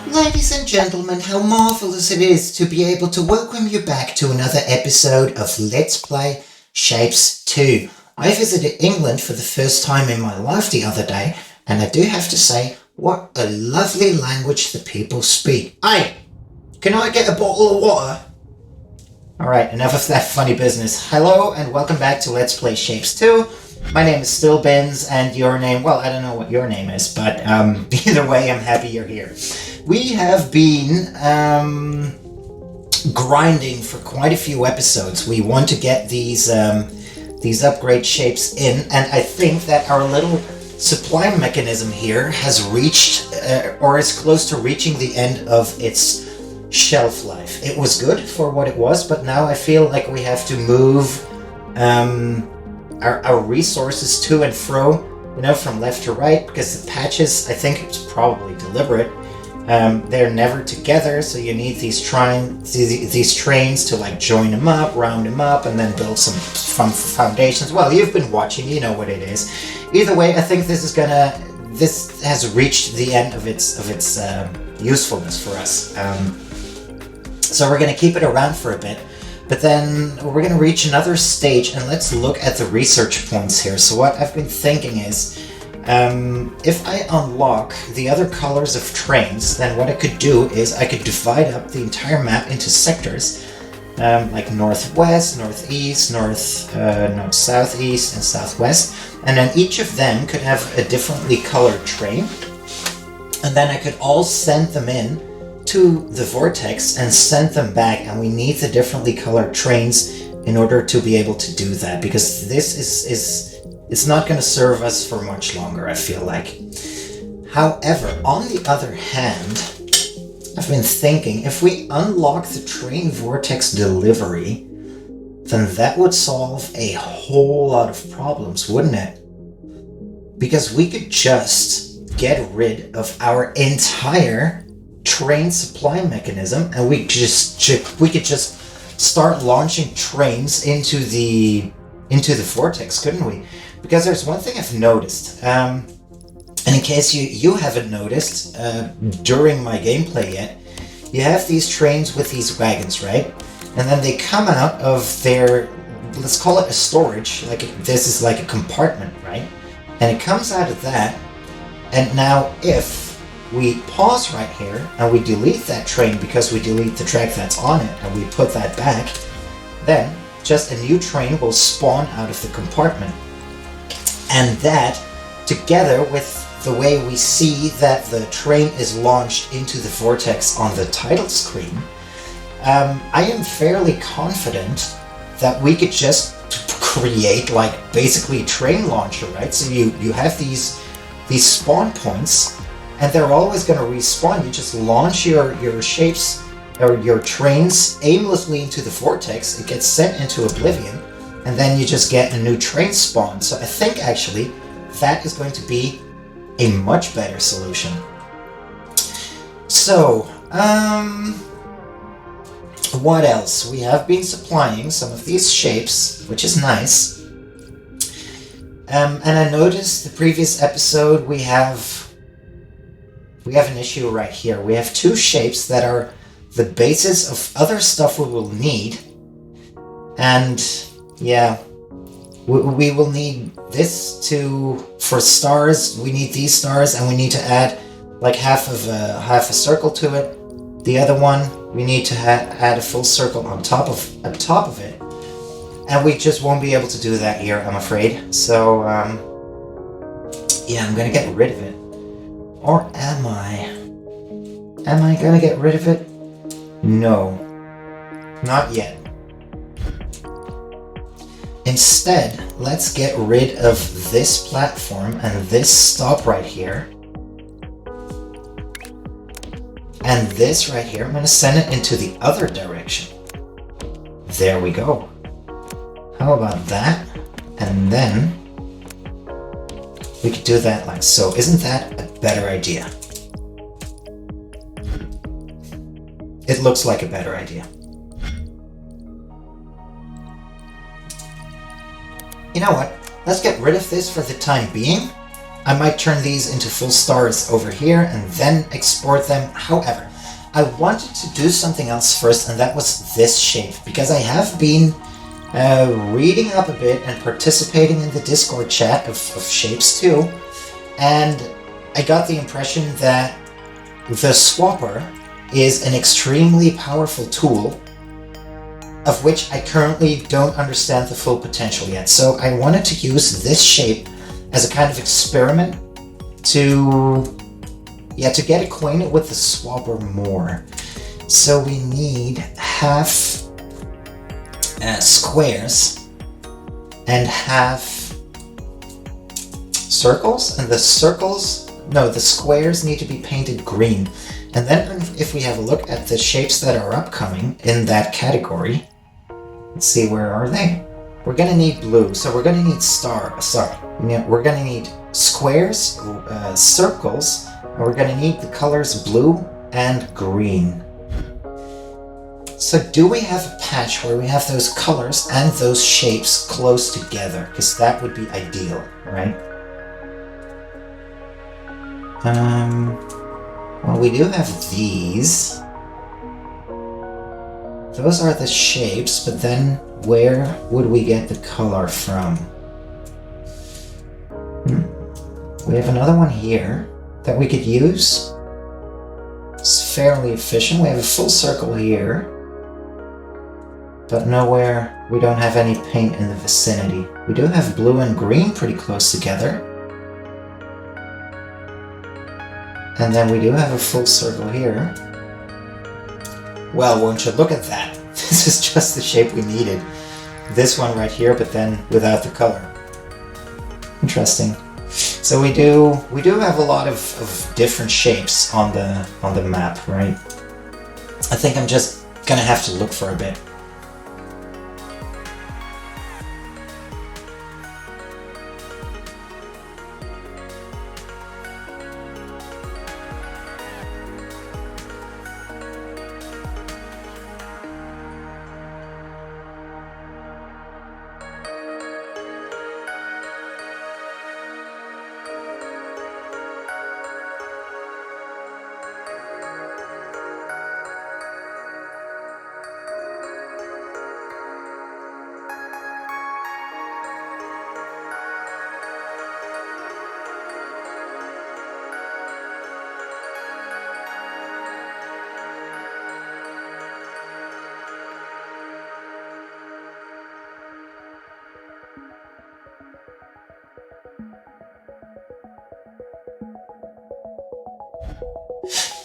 Ladies and gentlemen, how marvelous it is to be able to welcome you back to another episode of Let's Play SHAPEZ 2. I visited England for the first time in my life the other day, and I do have to say, what a lovely language the people speak. Hey, can I get a bottle of water? Alright, enough of that funny business. Hello and welcome back to Let's Play SHAPEZ 2. My name is still Benz, and your name, well, I don't know what your name is, but either way, I'm happy you're here. We have been grinding for quite a few episodes. We want to get these upgrade shapes in, and I think that our little supply mechanism here has reached, or is close to reaching the end of its shelf life. It was good for what it was, but now I feel like we have to move our resources to and fro, from left to right, because the patches, I think it's probably deliberate. They're never together, so you need these trains to like join them up, round them up, and then build some foundations. Well, you've been watching, you know what it is. Either way, I think this has reached the end of its usefulness for us. So we're going to keep it around for a bit, but then we're going to reach another stage, and let's look at the research points here. So what I've been thinking is, if I unlock the other colors of trains, then what I could do is I could divide up the entire map into sectors, like northwest, northeast, southeast, and southwest, and then each of them could have a differently colored train, and then I could all send them in to the vortex and send them back, and we need the differently colored trains in order to be able to do that, because this is it's not going to serve us for much longer, I feel like. However, on the other hand, I've been thinking, if we unlock the train vortex delivery, then that would solve a whole lot of problems, wouldn't it? Because we could just get rid of our entire train supply mechanism, and we could just start launching trains into the vortex, couldn't we? Because there's one thing I've noticed, and in case you haven't noticed during my gameplay yet, you have these trains with these wagons, right? And then they come out of their, let's call it a storage, this is like a compartment, right? And it comes out of that, and now if we pause right here and we delete that train because we delete the track that's on it and we put that back, then just a new train will spawn out of the compartment. And that, together with the way we see that the train is launched into the vortex on the title screen, I am fairly confident that we could just create basically a train launcher, right? So you have these spawn points, and they're always going to respawn. You just launch your shapes or your trains aimlessly into the vortex, it gets sent into oblivion, and then you just get a new train spawn. So I think actually that is going to be a much better solution. So, what else? We have been supplying some of these shapes, which is nice. And I noticed the previous episode we have an issue right here. We have two shapes that are the basis of other stuff we will need, and yeah, we will need this for stars. We need these stars, and we need to add half a circle to it. The other one we need to add a full circle on top of it, and we just won't be able to do that here, I'm afraid. So yeah, I'm gonna get rid of it, or am I gonna get rid of it? No, not yet. Instead, let's get rid of this platform and this stop right here. And this right here, I'm going to send it into the other direction. There we go. How about that? And then we could do that like so. Isn't that a better idea? It looks like a better idea. You know what? let's get rid of this for the time being. I might turn these into full stars over here and then export them. However, I wanted to do something else first, and that was this shape, because I have been reading up a bit and participating in the Discord chat of shapes too, and I got the impression that the swapper is an extremely powerful tool of which I currently don't understand the full potential yet. So I wanted to use this shape as a kind of experiment to get acquainted with the swapper more. So we need half squares and half circles, and the squares need to be painted green. And then if we have a look at the shapes that are upcoming in that category, let's see, where are they? We're gonna need blue, so we're gonna need we're gonna need squares, circles, and we're gonna need the colors blue and green. So do we have a patch where we have those colors and those shapes close together? Because that would be ideal, right? Well, we do have these. Those are the shapes, but then where would we get the color from? We have another one here that we could use. It's fairly efficient. We have a full circle here, but nowhere, we don't have any paint in the vicinity. We do have blue and green pretty close together. And then we do have a full circle here. Well, won't you look at that? This is just the shape we needed. This one right here, but then without the color. Interesting. So we do have a lot of different shapes on the map, right? I think I'm just gonna have to look for a bit.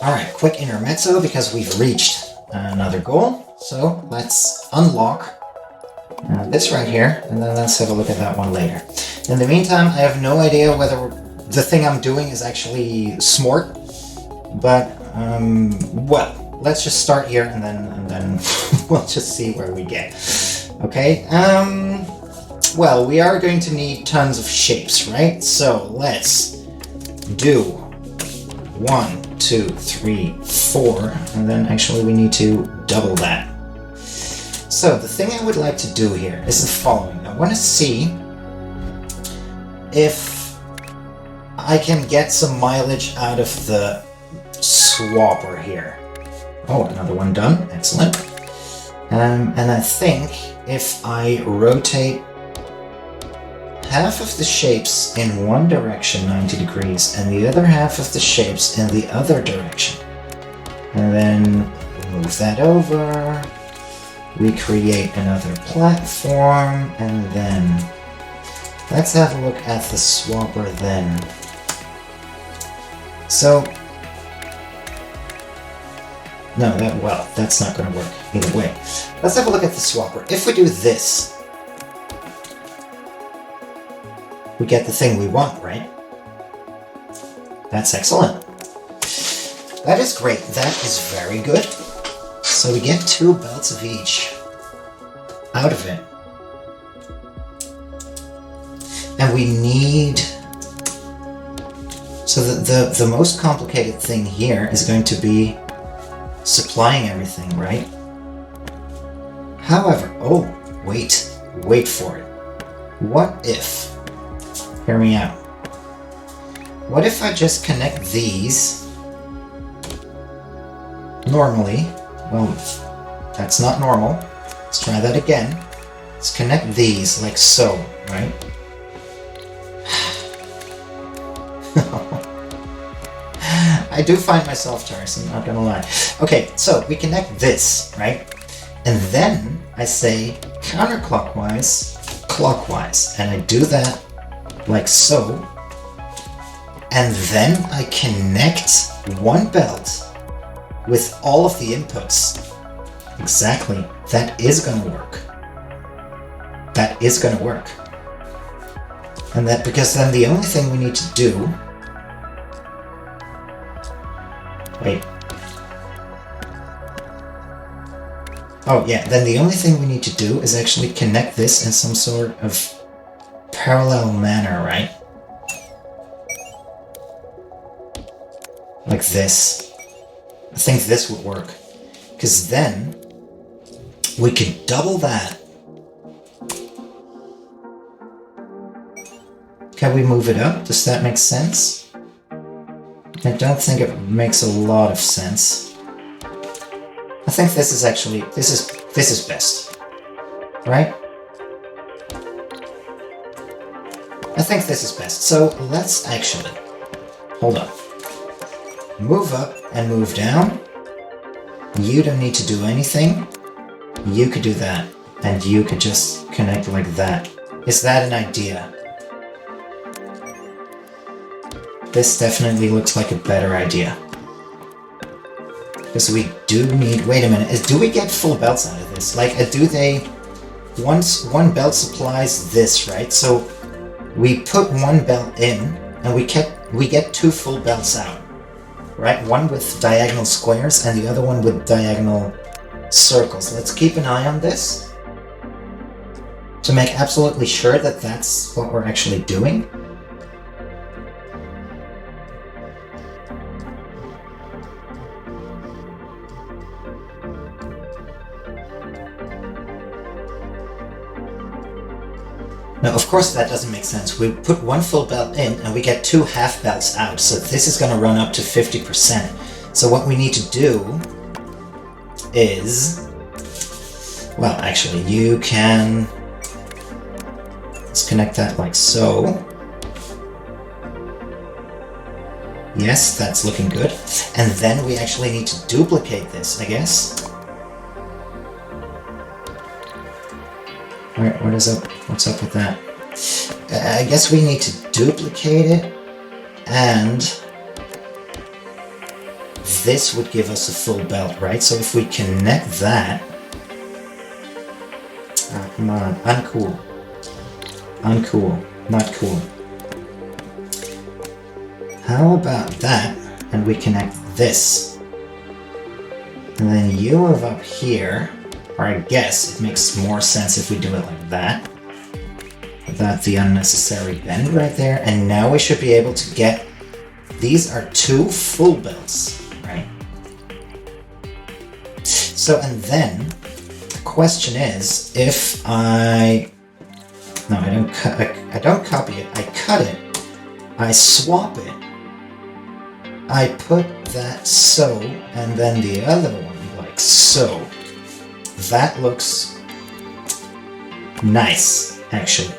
Alright, quick intermezzo because we've reached another goal. So let's unlock this right here, and then let's have a look at that one later. In the meantime, I have no idea whether the thing I'm doing is actually smart, but well, let's just start here and then we'll just see where we get. Okay, well, we are going to need tons of shapes, right? So let's do 1, 2, 3, 4, and then actually we need to double that. So the thing I would like to do here is the following. I want to see if I can get some mileage out of the swapper here. Oh, another one done. Excellent. And I think if I rotate half of the shapes in one direction 90 degrees and the other half of the shapes in the other direction, and then move that over, we create another platform, and then let's have a look at the swapper then. So no, that's not going to work either way. Let's have a look at the swapper. If we do this, we get the thing we want, right? That's excellent. That is great. That is very good. So we get 2 belts of each out of it. And we need... So the most complicated thing here is going to be supplying everything, right? However, oh, wait for it. What if Hear me out. What if I just connect these normally? Well, that's not normal. Let's try that again. Let's connect these like so, right? I do find myself tiresome, not gonna lie. Okay, so we connect this, right? And then I say counterclockwise, clockwise, and I do that like so. And then I connect one belt with all of the inputs. Exactly, that is gonna work. That is gonna work. And that, because then the only thing we need to do, wait. Oh yeah, then the only thing we need to do is actually connect this in some sort of parallel manner, right? Like this. I think this would work. Because then we could double that. Can we move it up? Does that make sense? I don't think it makes a lot of sense. I think this is actually, this is best, right? I think this is best. So let's actually, hold on. Move up and move down. You don't need to do anything. You could do that, and you could just connect like that. Is that an idea? This definitely looks like a better idea. Because we do need... Wait a minute. Do we get full belts out of this? Like, do they... Once one belt supplies this, right? So we put one belt in, and we get two full belts out. Right? One with diagonal squares, and the other one with diagonal circles. Let's keep an eye on this to make absolutely sure that that's what we're actually doing. Now, of course, that doesn't make sense. We put one full belt in and we get two half belts out. So this is going to run up to 50%. So what we need to do is, well, actually, you can, let's connect that like so. Yes, that's looking good. And then we actually need to duplicate this, I guess. Alright, what is up? What's up with that? I guess we need to duplicate it, and this would give us a full belt, right? So if we connect that... Ah, come on. Uncool. Uncool. Not cool. How about that, and we connect this? And then you move up here. Or I guess it makes more sense if we do it like that. Without the unnecessary bend right there. And now we should be able to get... These are two full belts, right? So, and then the question is, if I... No, I don't copy it. I cut it. I swap it. I put that so, and then the other one like so. That looks nice, actually.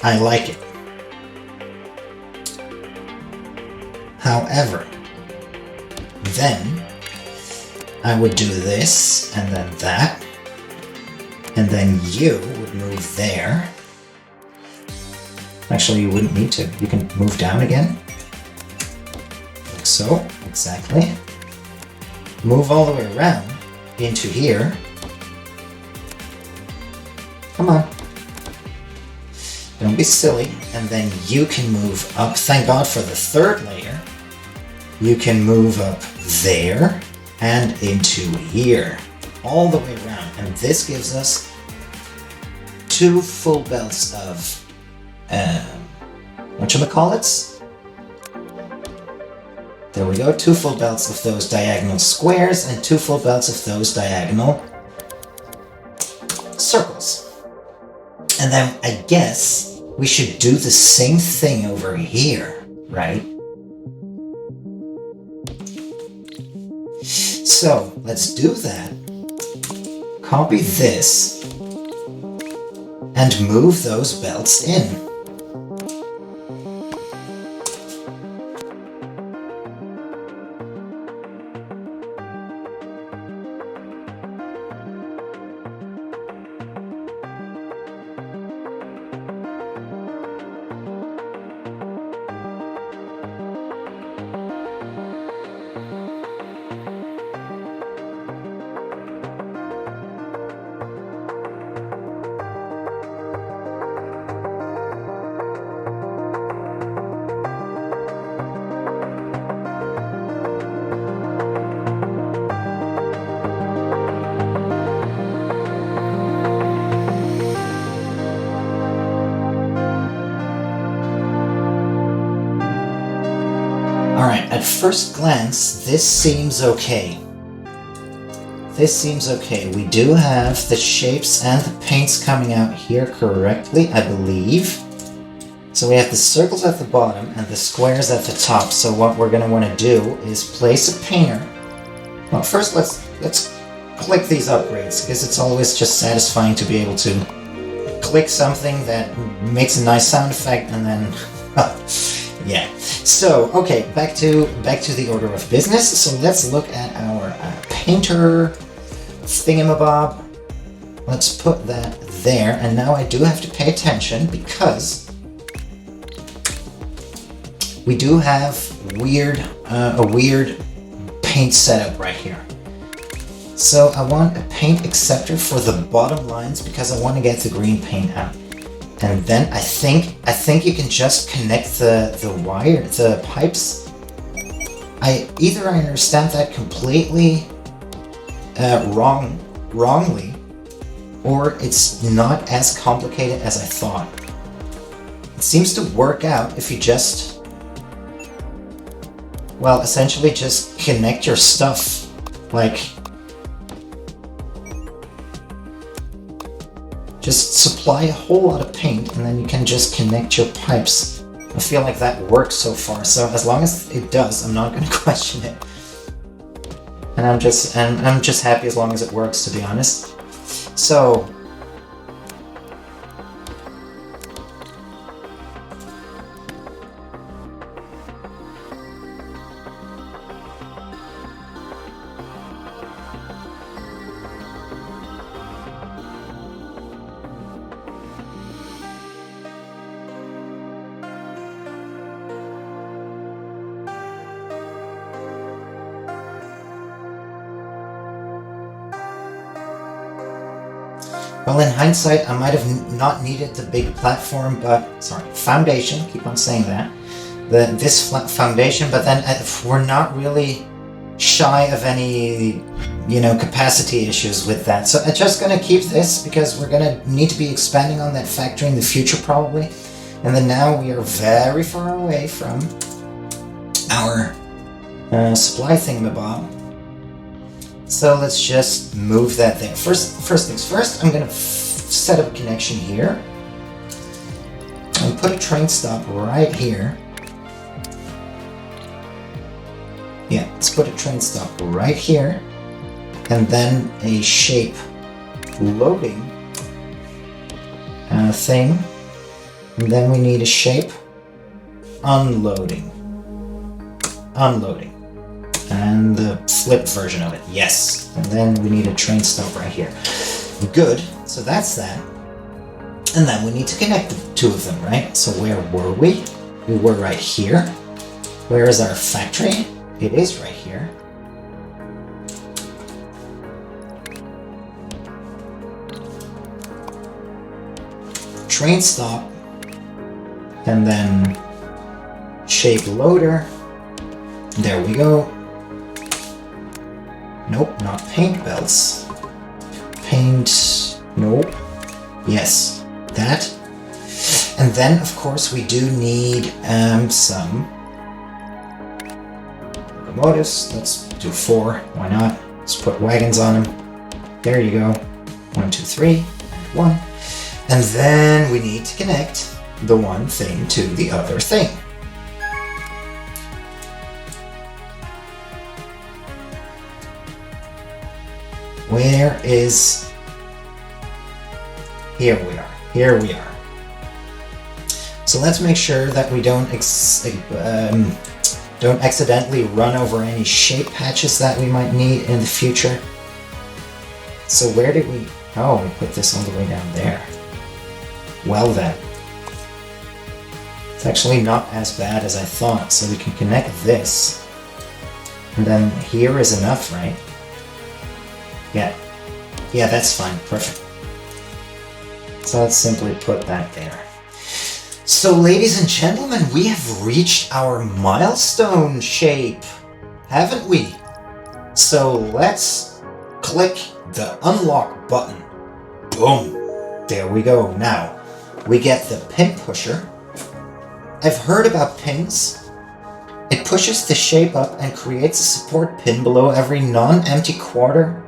I like it. However, then I would do this, and then that, and then you would move there. Actually, you wouldn't need to. You can move down again. Like so, exactly. Move all the way around into here. Come on. Don't be silly. And then you can move up. Thank God for the third layer. You can move up there and into here. All the way around. And this gives us two full belts of whatchamacallits? There we go, two full belts of those diagonal squares and two full belts of those diagonal circles. And then I guess we should do the same thing over here, right? So let's do that. Copy this and move those belts in. Alright, at first glance, this seems okay. This seems okay. We do have the shapes and the paints coming out here correctly, I believe. So we have the circles at the bottom and the squares at the top. So what we're going to want to do is place a painter. Well, first let's click these upgrades, because it's always just satisfying to be able to click something that makes a nice sound effect and then... yeah. So, okay, back to the order of business. So let's look at our painter thingamabob. Let's put that there. And now I do have to pay attention because we do have a weird paint setup right here. So I want a paint acceptor for the bottom lines because I want to get the green paint out. And then I think you can just connect the pipes. Either I understand that completely wrongly, or it's not as complicated as I thought. It seems to work out if you just, well, essentially just connect your stuff, like, just supply a whole lot of paint and then you can just connect your pipes. I feel like that works so far, so as long as it does, I'm not going to question it. And I'm just happy as long as it works, to be honest. So well, in hindsight, I might have not needed the big platform, foundation, keep on saying that. This foundation, but then if we're not really shy of any, capacity issues with that. So I'm just going to keep this because we're going to need to be expanding on that factory in the future probably. And then now we are very far away from our supply thingamabob. So let's just move that there. First things first, I'm going to set up a connection here. And put a train stop right here. Yeah, let's put a train stop right here. And then a shape loading thing. And then we need a shape unloading. And the flipped version of it, yes. And then we need a train stop right here. Good, so that's that. And then we need to connect the two of them, right? So where were we? We were right here. Where is our factory? It is right here. Train stop. And then shape loader. There we go. Nope, not paint belts. Paint, nope. Yes, that. And then, of course, we do need some locomotives. Let's do 4, why not? Let's put wagons on them. There you go. 1, 2, 3, 1. And then we need to connect the one thing to the other thing. Where is... Here we are. Here we are. So let's make sure that we don't accidentally run over any shape patches that we might need in the future. So where did we... Oh, we put this all the way down there. Well then. It's actually not as bad as I thought, so we can connect this. And then here is enough, right? Yeah. Yeah, that's fine. Perfect. So let's simply put that there. So ladies and gentlemen, we have reached our milestone shape, haven't we? So let's click the unlock button. Boom. There we go. Now, we get the pin pusher. I've heard about pins. It pushes the shape up and creates a support pin below every non-empty quarter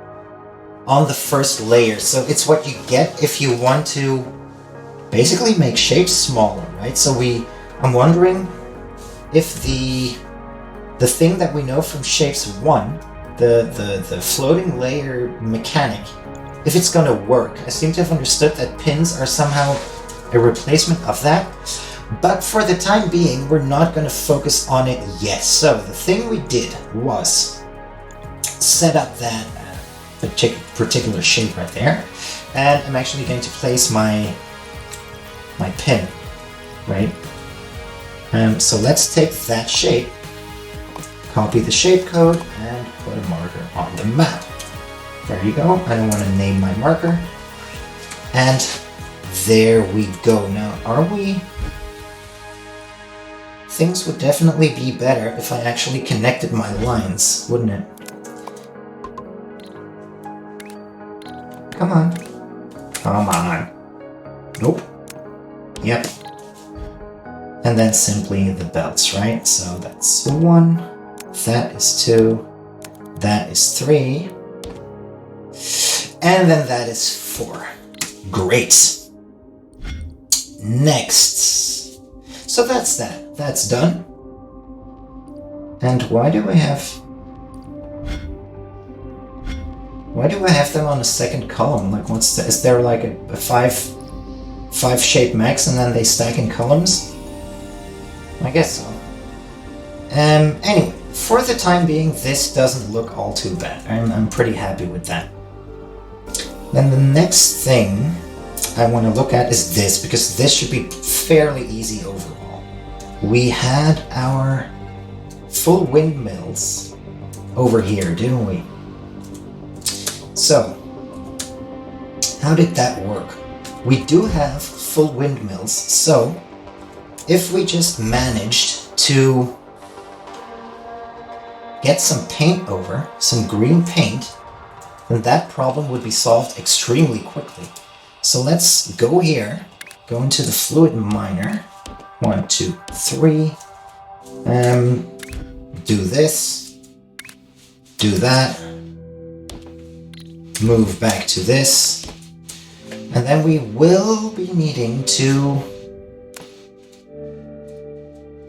on the first layer. So it's what you get if you want to basically make shapes smaller, right? So I'm wondering if the thing that we know from Shapes 1, the floating layer mechanic, if it's gonna work. I seem to have understood that pins are somehow a replacement of that, but for the time being, we're not gonna focus on it yet. So the thing we did was set up that particular shape right there, and I'm actually going to place my pin, right? So let's take that shape, copy the shape code, and put a marker on the map. There you go. I don't want to name my marker. And there we go. Now, are we... Things would definitely be better if I actually connected my lines, wouldn't it? Come on. Come on. Nope. Yep. And then simply the belts, right? So that's 1, that is 2, that is 3, and then that is 4. Great. Next. So that's that. That's done. And why do I have them on a second column? Like, is there like a 5 shape max and then they stack in columns? I guess so. Anyway, for the time being, this doesn't look all too bad. I'm pretty happy with that. Then the next thing I want to look at is this, because this should be fairly easy overall. We had our full windmills over here, didn't we? So, how did that work? We do have full windmills, so if we just managed to get some paint over, some green paint, then that problem would be solved extremely quickly. So let's go here, go into the fluid miner, 1, 2, 3, do this, do that, move back to this, and then we will be needing to...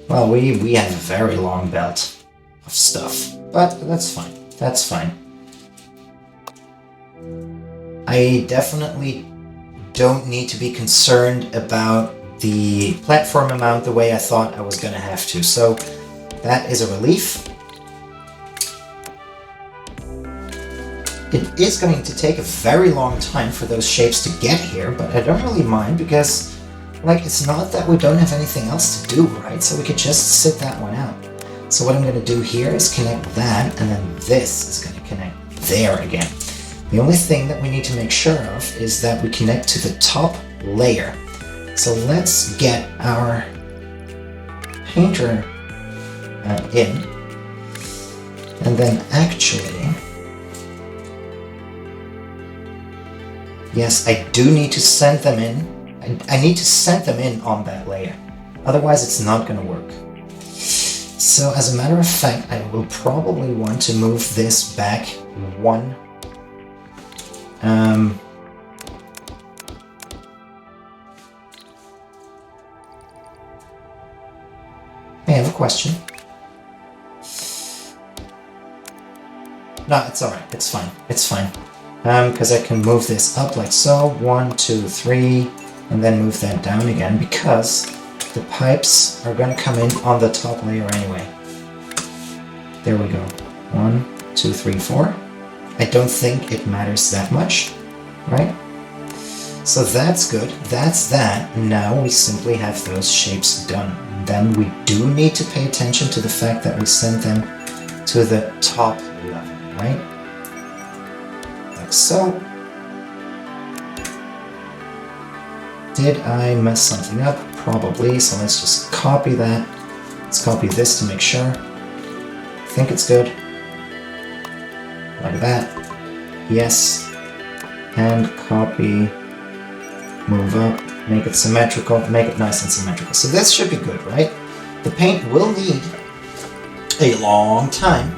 Well, we have a very long belt of stuff, but that's fine. That's fine. I definitely don't need to be concerned about the platform amount the way I thought I was going to have to, so that is a relief. It is going to take a very long time for those shapes to get here, but I don't really mind because, like, it's not that we don't have anything else to do, right? So we could just sit that one out. So what I'm going to do here is connect that, and then this is going to connect there again. The only thing that we need to make sure of is that we connect to the top layer. So let's get our painter in, and then actually... Yes, I do need to send them in. I need to send them in on that layer. Otherwise, it's not going to work. So, as a matter of fact, I will probably want to move this back 1. I have a question. No, it's alright. It's fine. It's fine. Because I can move this up like so. 1, 2, 3. And then move that down again because the pipes are going to come in on the top layer anyway. There we go. 1, 2, 3, 4. I don't think it matters that much, right? So that's good. That's that. Now we simply have those shapes done. Then we do need to pay attention to the fact that we send them to the top level, right? Like so. Did I mess something up? Probably. So let's just copy that. Let's copy this to make sure. I think it's good. Like that. Yes. And copy. Move up. Make it symmetrical. Make it nice and symmetrical. So this should be good, right? The paint will need a long time,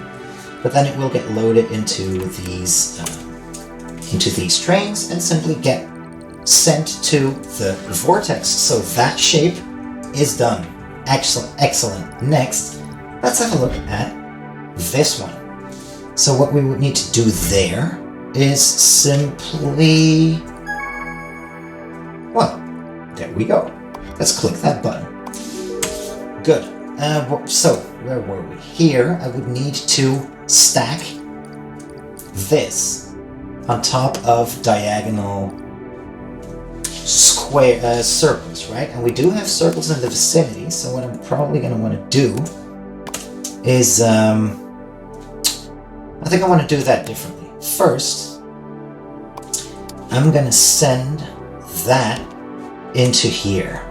but then it will get loaded into these trains and simply get sent to the vortex. So that shape is done. Excellent, excellent. Next, let's have a look at this one. So what we would need to do there is simply, well, there we go. Let's click that button. Good. So where were we? Here, I would need to stack this on top of diagonal square circles, right? And we do have circles in the vicinity, so what I'm probably going to want to do is I think I want to do that differently. First, I'm going to send that into here,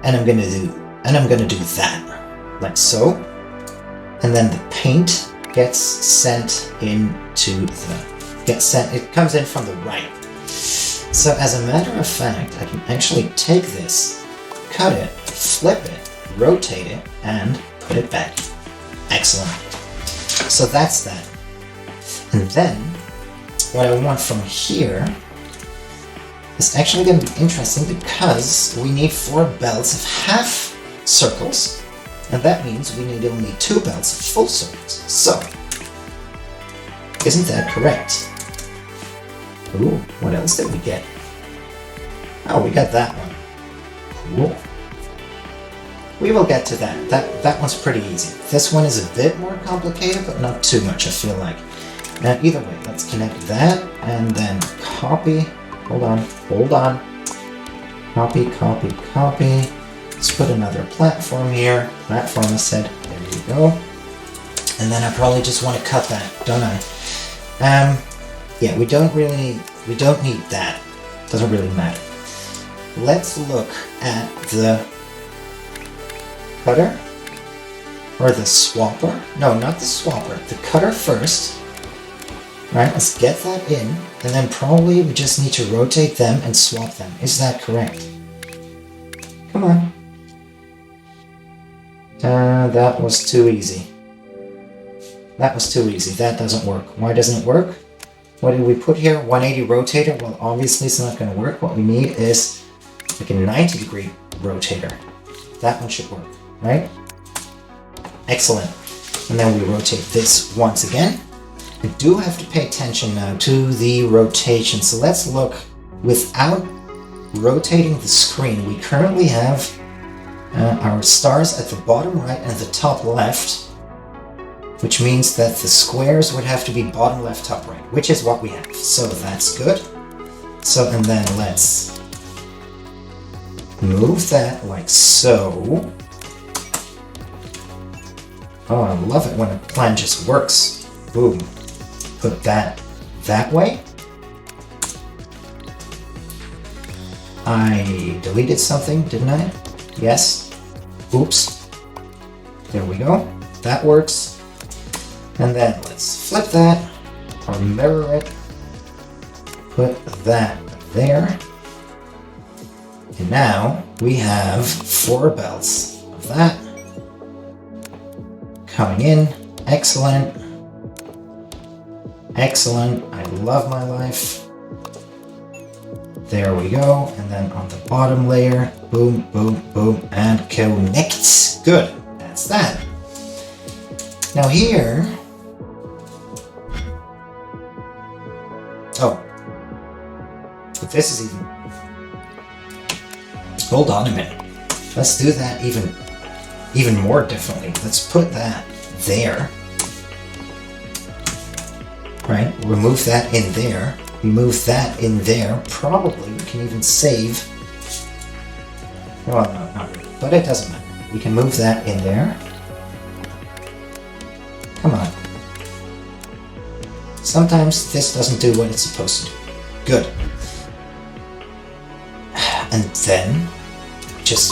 and I'm going to do that like so, and then the paint gets sent into it comes in from the right. So as a matter of fact, I can actually take this, cut it, flip it, rotate it, and put it back. Excellent. So that's that. And then, what I want from here is actually going to be interesting because we need 4 belts of half circles, and that means we need only 2 belts of full circles. So, isn't that correct? Ooh, what else did we get? Oh, we got that one. Cool. We will get to that. That one's pretty easy. This one is a bit more complicated, but not too much, I feel like. Now, either way, let's connect that, and then copy. Hold on. Copy, copy, copy. Let's put another platform here. Platform, I said. There you go. And then I probably just want to cut that, don't I? Yeah, we don't need that. Doesn't really matter. Let's look at the cutter or the swapper. No, not the swapper. The cutter first. Right, let's get that in, and then probably we just need to rotate them and swap them. Is that correct? Come on. That was too easy. That was too easy. That doesn't work. Why doesn't it work? What did we put here? 180 rotator? Well, obviously it's not going to work. What we need is like a 90-degree rotator. That one should work, right? Excellent. And then we rotate this once again. I do have to pay attention now to the rotation. So let's look without rotating the screen. We currently have our stars at the bottom right and the top left, which means that the squares would have to be bottom left, top right, which is what we have. So that's good. So, and then let's move that like so. Oh, I love it when a plan just works. Boom. Put that way. I deleted something, didn't I? Yes. Oops. There we go. That works. And then let's flip that or mirror it. Put that there. And now we have 4 belts of that coming in. Excellent. Excellent. I love my life. There we go. And then on the bottom layer, boom, boom, boom, and connect. Good. That's that. Now here, oh, this is even, hold on a minute. Let's do that even more differently. Let's put that there, right? Remove that in there, remove that in there. Probably we can even save, well, no, not really, but it doesn't matter. We can move that in there. Come on. Sometimes this doesn't do what it's supposed to do. Good. And then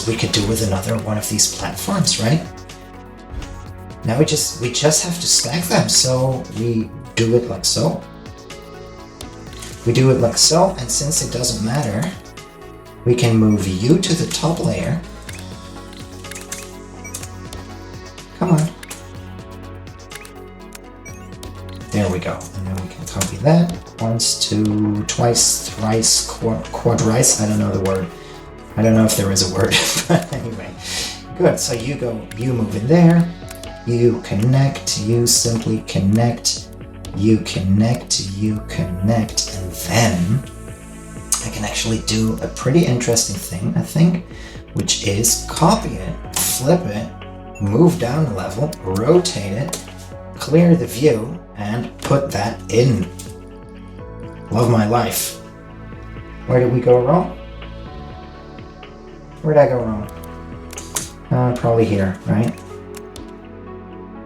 we could do with another one of these platforms, right? Now we just have to stack them. So we do it like so. We do it like so, and since it doesn't matter, we can move you to the top layer. Come on. There we go. And then we can copy that once, twice, thrice, quadrice. I don't know the word. I don't know if there is a word, but anyway. Good. So you move in there. You connect. You simply connect. You connect. You connect. And then I can actually do a pretty interesting thing, I think, which is copy it, flip it, move down a level, rotate it, clear the view, and put that in. Love my life. Where did we go wrong? Where did I go wrong? Probably here, right?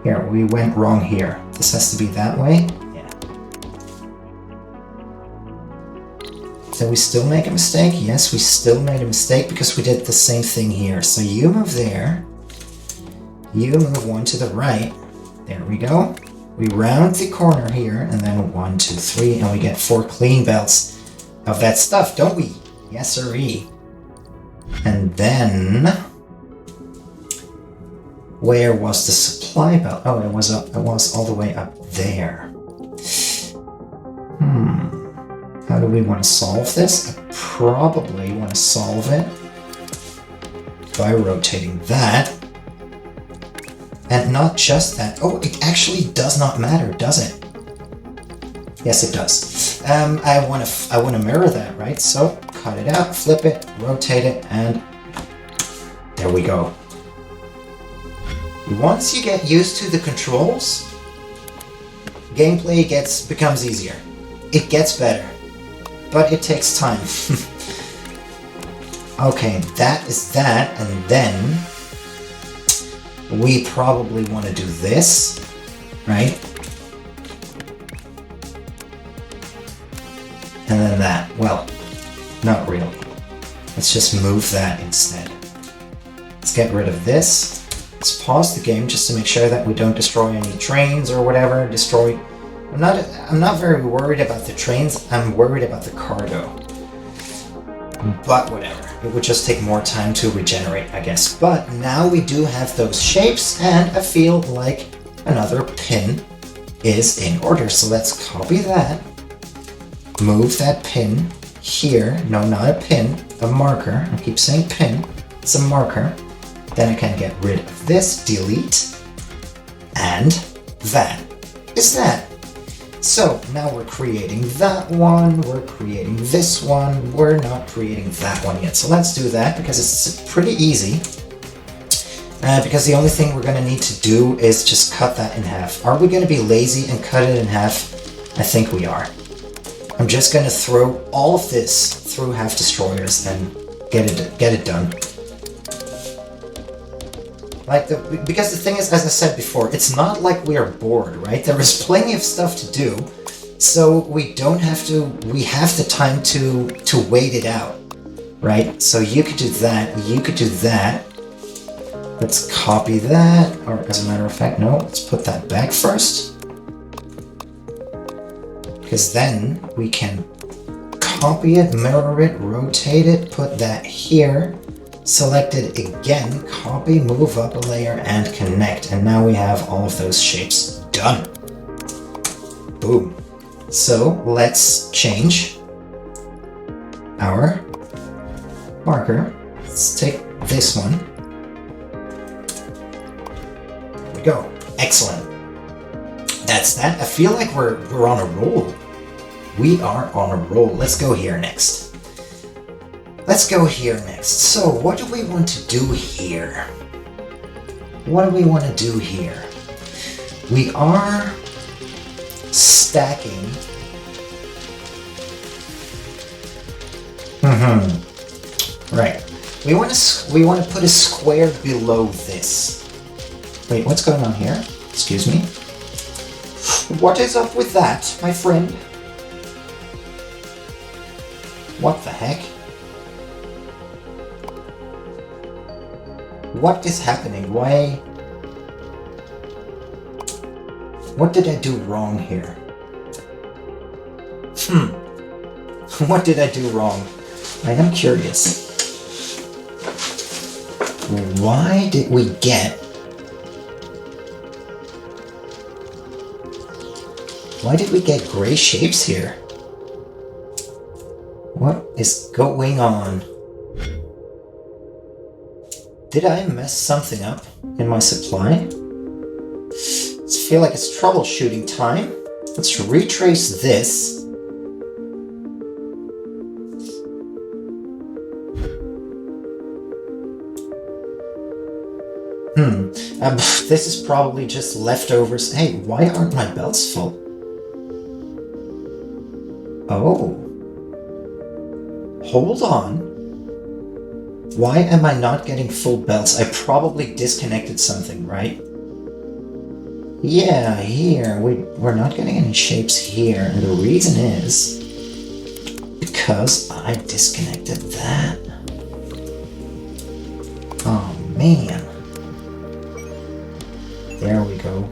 Here, we went wrong here. This has to be that way? Yeah. Did we still make a mistake? Yes, we still made a mistake because we did the same thing here. So you move there. You move one to the right. There we go. We round the corner here, and then 1, 2, 3, and we get 4 clean belts of that stuff, don't we? Yes, sirree. And then, where was the supply belt? Oh, it was all the way up there. How do we want to solve this? I probably want to solve it by rotating that. And not just that. Oh, it actually does not matter, does it? Yes, it does. I want to mirror that, right? So cut it out, flip it, rotate it, and there we go. Once you get used to the controls, gameplay becomes easier. It gets better, but it takes time. Okay, that is that, and then we probably want to do this, right? And then that. Well, not really. Let's just move that instead. Let's get rid of this. Let's pause the game just to make sure that we don't destroy any trains or whatever. I'm not very worried about the trains. I'm worried about the cargo. But whatever. It would just take more time to regenerate, I guess. But now we do have those shapes, and I feel like another pin is in order. So let's copy that. Move that pin here. No, not a pin, a marker. I keep saying pin. It's a marker. Then I can get rid of this, delete, and that is that. So now we're creating that one, we're creating this one, we're not creating that one yet. So let's do that because it's pretty easy. Because the only thing we're going to need to do is just cut that in half. Are we going to be lazy and cut it in half? I think we are. I'm just going to throw all of this through half destroyers and get it done. Because the thing is, as I said before, it's not like we are bored, right? There is plenty of stuff to do, so we don't have to. We have the time to wait it out, right? So you could do that. You could do that. Let's copy that, or as a matter of fact, no. Let's put that back first, because then we can copy it, mirror it, rotate it, put that here. Select it again, copy, move up a layer, and connect. And now we have all of those shapes done. Boom. So let's change. our marker. Let's take this one. There we go. Excellent. That's that. I feel like we're on a roll. We are on a roll. Let's go here next. Let's go here next. So what do we want to do here? What do we want to do here? We are stacking. Right. We want to put a square below this. Wait, what's going on here? Excuse me. What is up with that, my friend? What the heck? What is happening? Why? What did I do wrong here? What did I do wrong? I am curious. Why did we get... Why did we get gray shapes here? What is going on? Did I mess something up in my supply? I feel like it's troubleshooting time. Let's retrace this. This is probably just leftovers. Hey, why aren't my belts full? Oh. Hold on. Why am I not getting full belts? I probably disconnected something, right? Yeah, here. We're not getting any shapes here. And the reason is because I disconnected that. Oh, man. There we go.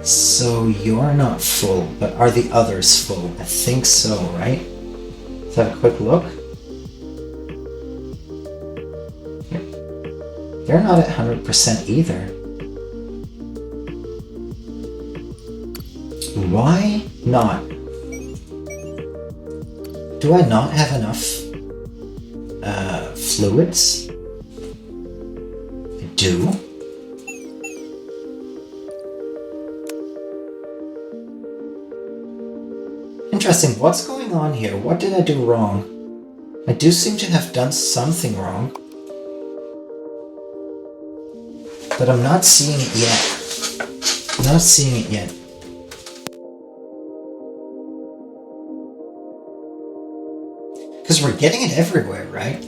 So you're not full, but are the others full? I think so, right? Let's have a quick look. They're not at 100% either. Why not? Do I not have enough fluids? I do. Interesting. What's going on here? What did I do wrong? I do seem to have done something wrong. But I'm not seeing it yet. I'm not seeing it yet. Because we're getting it everywhere, right?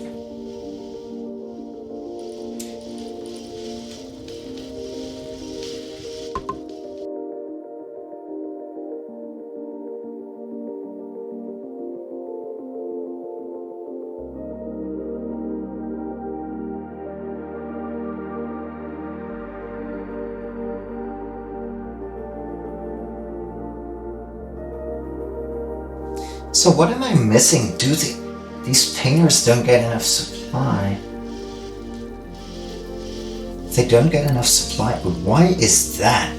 So what am I missing? These painters don't get enough supply. They don't get enough supply. Why is that?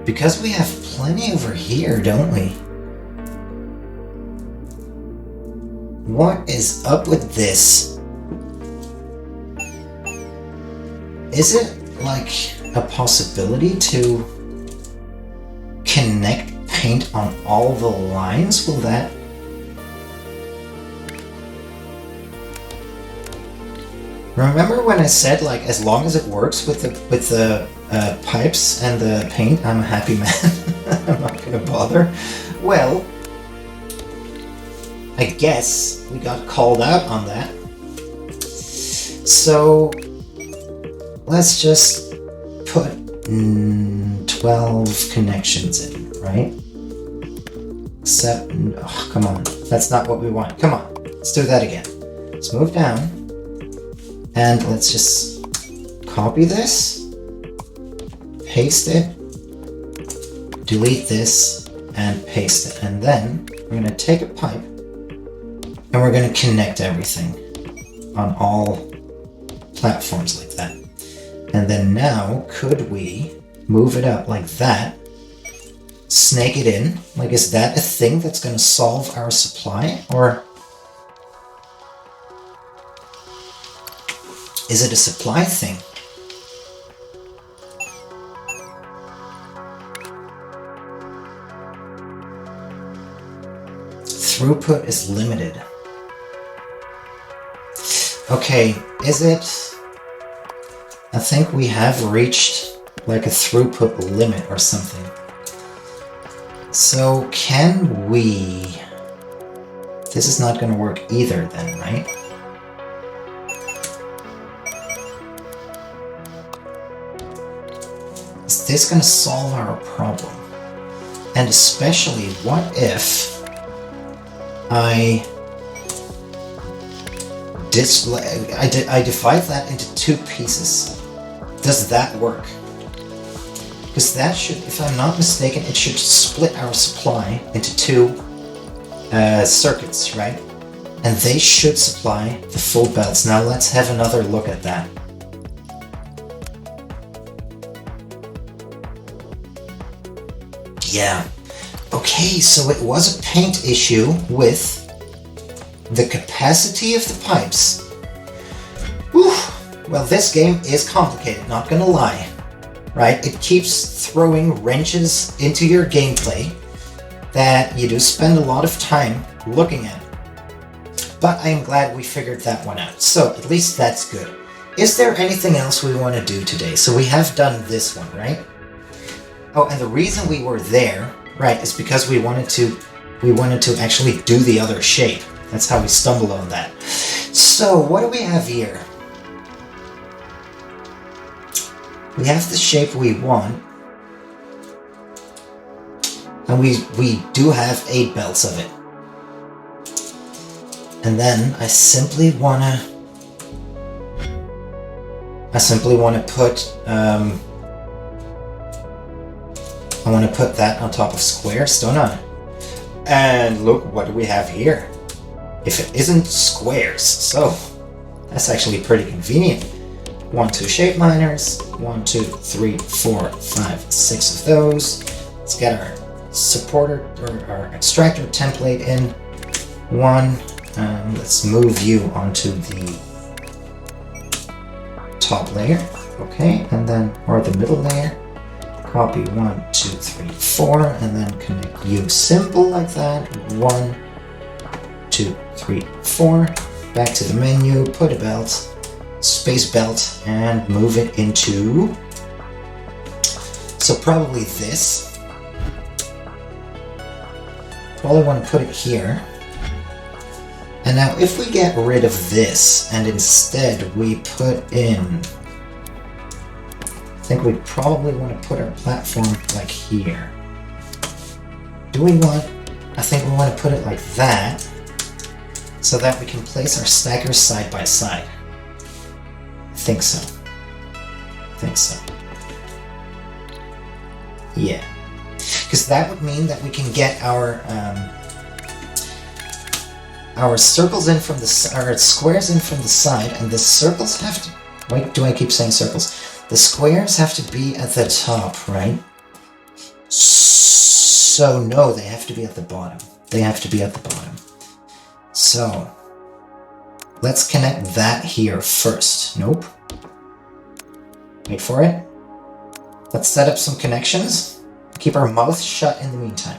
Because we have plenty over here, don't we? What is up with this? Is it like a possibility to connect paint on all the lines? Will that... Remember when I said, like, as long as it works with the pipes and the paint, I'm a happy man. I'm not gonna bother. Well, I guess we got called out on that. So let's just put 12 connections in, right? Except, oh, come on, that's not what we want. Come on, let's do that again. Let's move down, and let's just copy this, paste it, delete this, and paste it. And then we're going to take a pipe, and we're going to connect everything on all platforms like that. And then now, could we move it up like that? Snake it in? Like, is that a thing that's going to solve our supply? Or is it a supply thing? Throughput is limited. Okay, is it? I think we have reached like a throughput limit or something. So can we... This is not going to work either then, right? Is this going to solve our problem? And especially, what if I divide that into two pieces? Does that work? Because that should, if I'm not mistaken, it should split our supply into two circuits, right? And they should supply the full belts. Now let's have another look at that. Yeah. Okay, so it was a paint issue with the capacity of the pipes. Whew. Well, this game is complicated, not gonna lie. Right? It keeps throwing wrenches into your gameplay that you do spend a lot of time looking at. But I am glad we figured that one out. So at least that's good. Is there anything else we want to do today? So we have done this one, right? Oh, and the reason we were there, right, is because we wanted to actually do the other shape. That's how we stumbled on that. So what do we have here? We have the shape we want, and we do have 8 belts of it. And then I simply wanna put I want to put that on top of squares, don't I? And look, what do we have here? If it isn't squares, so that's actually pretty convenient. 1, 2 shape miners, 1, 2, 3, 4, 5, 6 of those. Let's get our supporter or our extractor template in. 1. Let's move you onto the top layer. Okay, and then or the middle layer. Copy 1, 2, 3, 4, and then connect you simple like that. 1, 2, 3, 4. Back to the menu. Put a belt. Space belt, and move it into, so probably this. Probably want to put it here. And now if we get rid of this and instead we put in, I think we probably want to put our platform like here. Do we want, I think we want to put it like that so that we can place our stackers side by side. I think so. Yeah. Because that would mean that we can get our circles in from the, our squares in from the side, and the circles have to, wait, do I keep saying circles? The squares have to be at the top, right? So no, they have to be at the bottom. They have to be at the bottom. So let's connect that here first. Nope. Wait for it. Let's set up some connections. Keep our mouth shut in the meantime.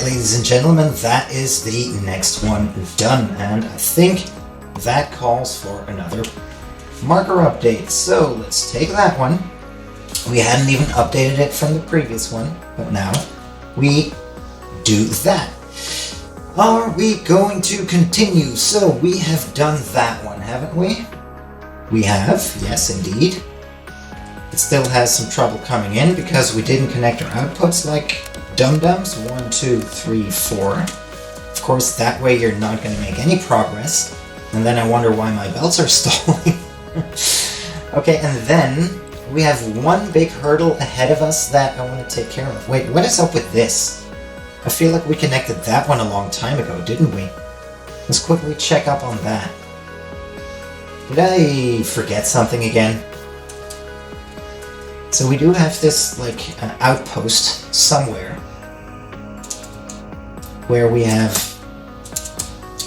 Alright, ladies and gentlemen, that is the next one done, and I think that calls for another marker update. So let's take that one. We hadn't even updated it from the previous one, but now we do that. Are we going to continue? So we have done that one, haven't we? We have, yes indeed. It still has some trouble coming in because we didn't connect our outputs like dum-dums. 1, 2, 3, 4. Of course, that way you're not going to make any progress. And then I wonder why my belts are stalling. Okay, and then we have one big hurdle ahead of us that I want to take care of. Wait, what is up with this? I feel like we connected that one a long time ago, didn't we? Let's quickly check up on that. Did I forget something again? So we do have this, like, outpost somewhere. Where we have...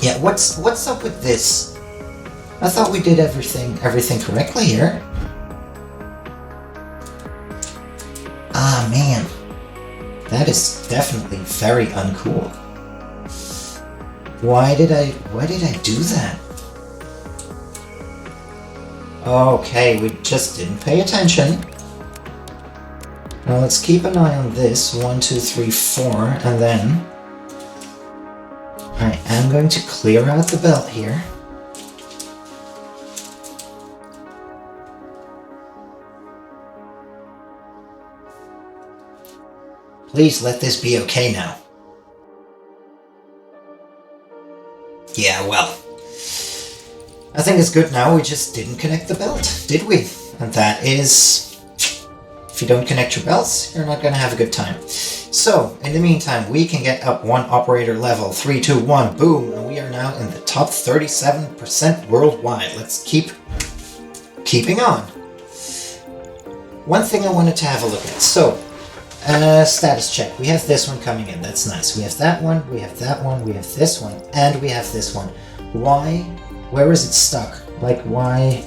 Yeah, what's up with this? I thought we did everything correctly here. Ah, man. That is definitely very uncool. Why did I do that? Okay, we just didn't pay attention. Now let's keep an eye on this. 1, 2, 3, 4, and then I am going to clear out the belt here. Please let this be okay now. Yeah, well, I think it's good now. We just didn't connect the belt, did we? And that is, if you don't connect your belts, you're not going to have a good time. So, in the meantime, we can get up one operator level. 3, 2, 1, boom, and we are now in the top 37% worldwide. Let's keeping on. One thing I wanted to have a look at. So, status check. We have this one coming in. That's nice. We have that one, we have that one, we have this one, and we have this one. Why? Where is it stuck? Like, why?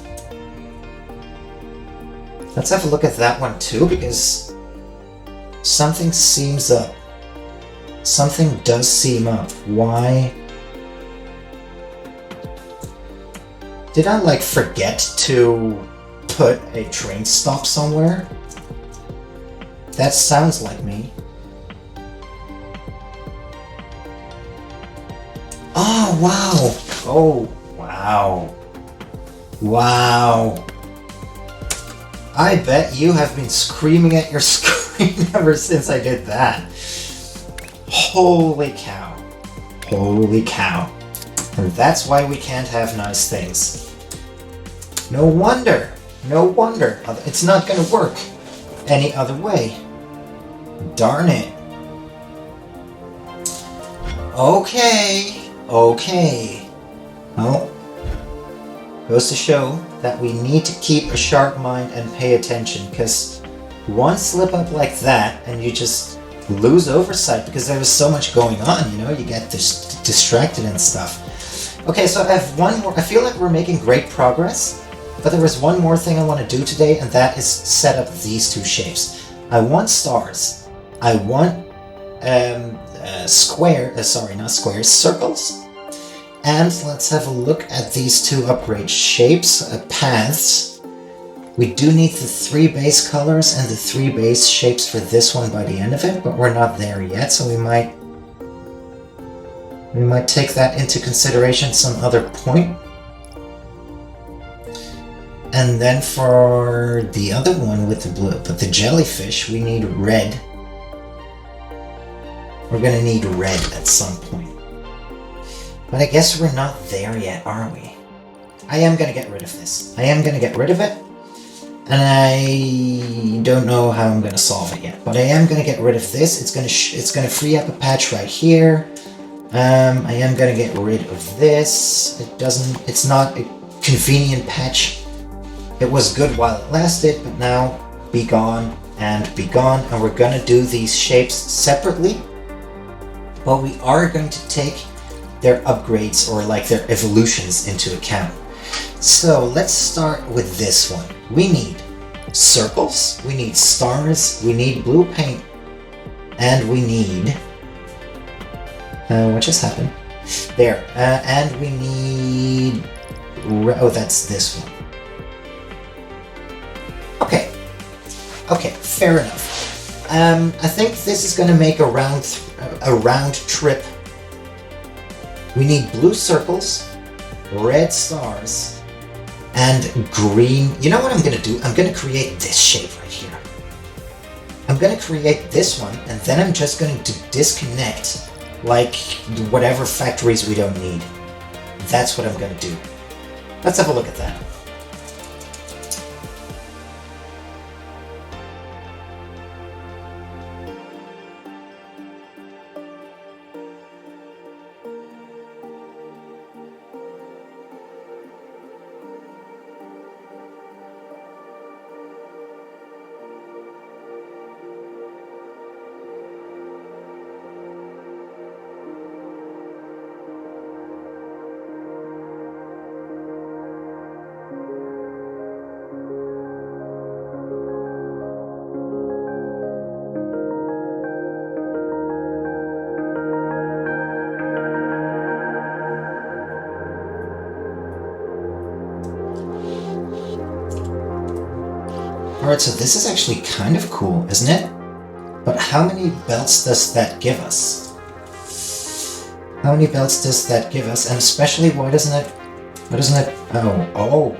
Let's have a look at that one too, because something seems up. Something does seem up. Why? Did I, like, forget to put a train stop somewhere? That sounds like me. Oh, wow. Oh, wow. Wow. I bet you have been screaming at your screen ever since I did that. Holy cow. Holy cow. And that's why we can't have nice things. No wonder. No wonder. It's not going to work any other way. Darn it. Okay. Okay. Well, goes to show that we need to keep a sharp mind and pay attention, because one slip up like that and you just lose oversight because there was so much going on, you know, you get distracted and stuff. Okay, so I have one more. I feel like we're making great progress, but there was one more thing I want to do today, and that is set up these two shapes. I want stars. I want circles. And let's have a look at these two upgrade shapes, paths. We do need the 3 base colors and the 3 base shapes for this one by the end of it, but we're not there yet, so we might take that into consideration some other point. And then for the other one with the blue, but the jellyfish, we need red. We're gonna need red at some point. But I guess we're not there yet, are we? I am gonna get rid of this. I am gonna get rid of it. And I don't know how I'm gonna solve it yet. But I am gonna get rid of this. It's gonna free up a patch right here. I am gonna get rid of this. It's not a convenient patch. It was good while it lasted, but now be gone and be gone. And we're gonna do these shapes separately. But we are going to take their upgrades or like their evolutions into account. So let's start with this one. We need circles, we need stars, we need blue paint, and we need What just happened? There. And we need... Oh, that's this one. Okay. Okay, fair enough. I think this is going to make a round trip. We need blue circles, red stars, and green. You know what I'm going to do? I'm going to create this shape right here. I'm going to create this one, and then I'm just going to disconnect, like, whatever factories we don't need. That's what I'm going to do. Let's have a look at that. Alright, so this is actually kind of cool, isn't it? But how many belts does that give us? How many belts does that give us? And especially, why doesn't it... Oh,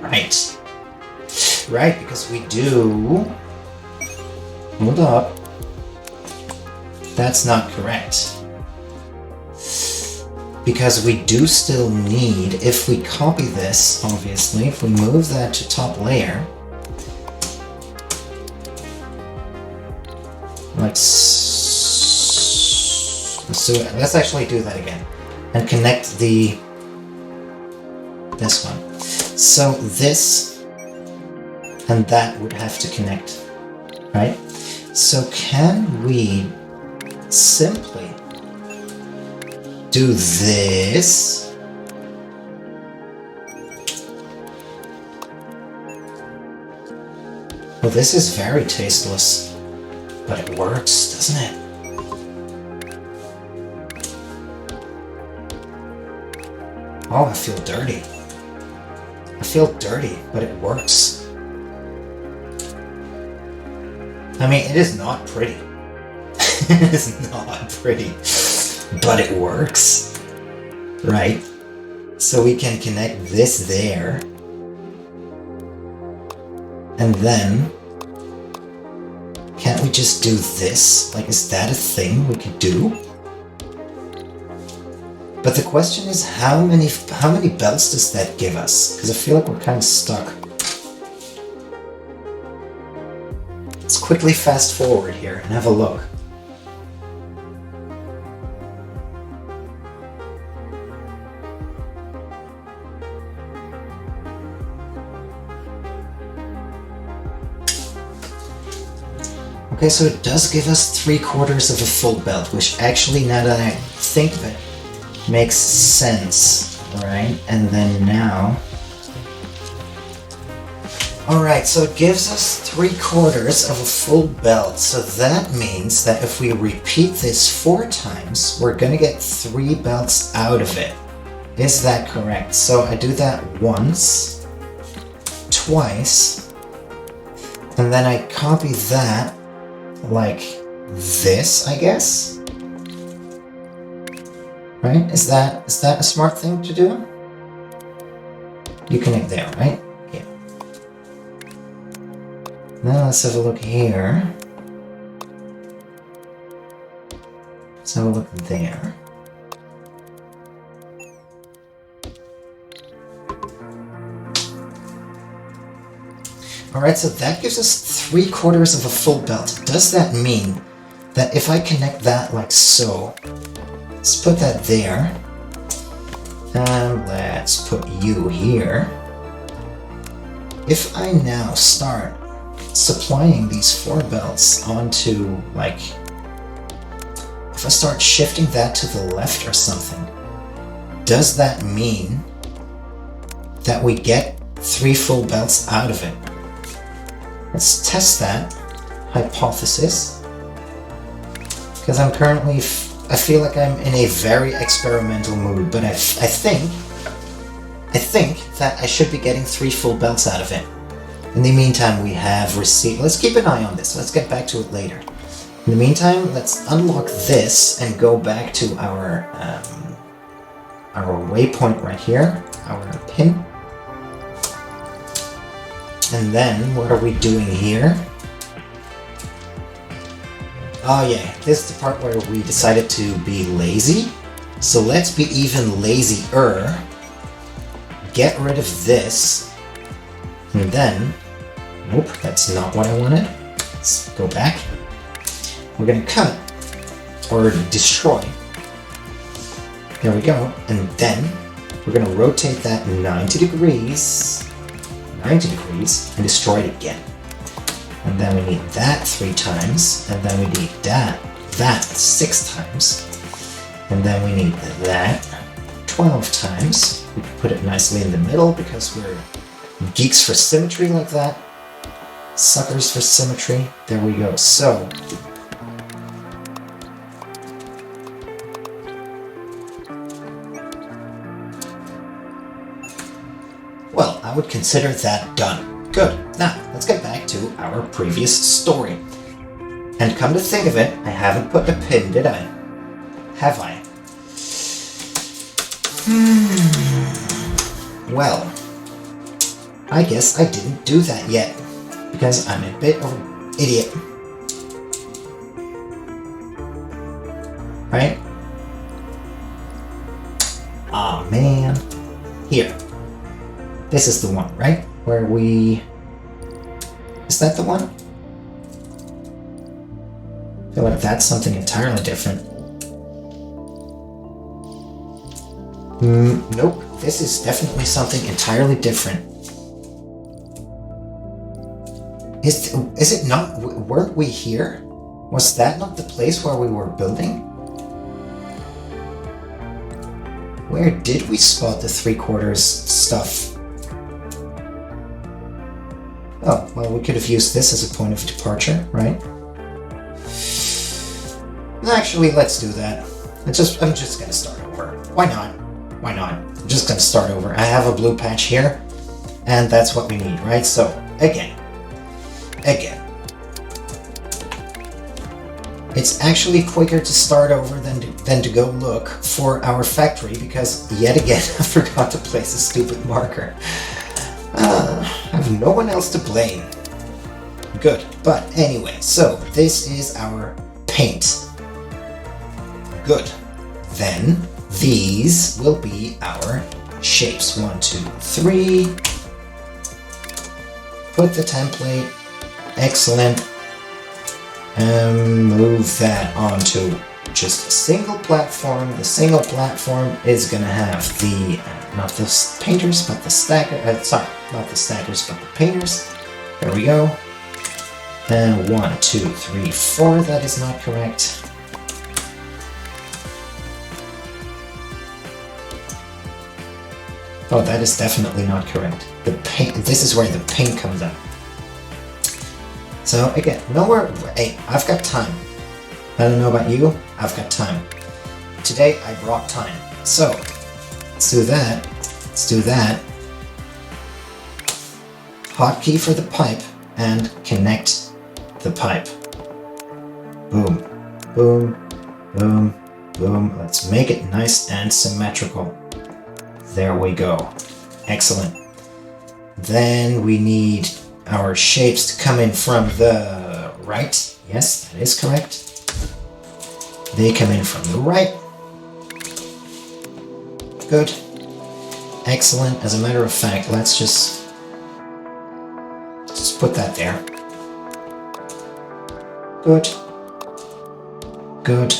right. Right, because we do... Hold up. That's not correct. Because we do still need, if we copy this, obviously, if we move that to top layer, like so, let's actually do that again and connect this one. So this and that would have to connect, right? So can we simply do this? Well, this is very tasteless, but it works, doesn't it? Oh, I feel dirty. I feel dirty, but it works. I mean, it is not pretty. It is not pretty, but it works, right? So we can connect this there, and then can't we just do this? Like, is that a thing we could do? But the question is, how many belts does that give us? Because I feel like we're kind of stuck. Let's quickly fast forward here and have a look. Okay, so it does give us 3/4 of a full belt, which actually, now that I think of it, makes sense, right? And then now... Alright, so it gives us 3/4 of a full belt, so that means that if we repeat this 4 times, we're gonna get 3 belts out of it. Is that correct? So I do that once, twice, and then I copy that like this, I guess? Right? Is that a smart thing to do? You connect there, right? Yeah. Now let's have a look here. Let's have a look there. Alright, so that gives us 3/4 of a full belt. Does that mean that if I connect that like so, let's put that there, and let's put you here. If I now start supplying these 4 belts onto, like, if I start shifting that to the left or something, does that mean that we get 3 full belts out of it? Let's test that hypothesis, because I'm currently I feel like I'm in a very experimental mood, but I think that I should be getting 3 full belts out of it. In the meantime, we have received... Let's keep an eye on this. Let's get back to it later. In the meantime, let's unlock this and go back to our waypoint right here, our pin. And then, what are we doing here? Oh yeah, this is the part where we decided to be lazy. So let's be even lazier. Get rid of this. And then... Nope, that's not what I wanted. Let's go back. We're gonna cut, or destroy. There we go. And then, we're gonna rotate that 90 degrees, and destroy it again. And then we need that 3 times, and then we need that 6 times. And then we need that 12 times. We can put it nicely in the middle because we're geeks for symmetry like that. Suckers for symmetry. There we go. So, well, I would consider that done. Good. Now, let's get back to our previous story. And come to think of it, I haven't put a pin, did I? Have I? Well, I guess I didn't do that yet, because I'm a bit of an idiot. Right? Aw, man. Here. This is the one, right? Where we... Is that the one? I feel like that's something entirely different. Nope. This is definitely something entirely different. Is it not? Weren't we here? Was that not the place where we were building? Where did we spot the 3/4 stuff? Oh, well, we could have used this as a point of departure, right? Actually, let's do that. I'm just gonna start over. Why not? Why not? I'm just gonna start over. I have a blue patch here, and that's what we need, right? So, again. It's actually quicker to start over than to go look for our factory, because yet again I forgot to place a stupid marker. I have no one else to blame. Good, but anyway, so this is our paint. Good. Then these will be our shapes. 1, 2, 3. Put the template. Excellent. Move that onto just a single platform. The single platform is gonna have the not the painters, but the stacker. Sorry, not the stackers, but the painters. There we go. And 1, 2, 3, 4. That is not correct. Oh, that is definitely not correct. The paint. This is where the paint comes out. So again, hey, I've got time. I don't know about you, I've got time. Today I brought time. So, let's do that. Let's do that. Hotkey for the pipe and connect the pipe. Boom, boom, boom, boom. Let's make it nice and symmetrical. There we go. Excellent. Then we need our shapes to come in from the right. Yes, that is correct. They come in from the right. Good. Excellent. As a matter of fact, let's just put that there. Good. Good.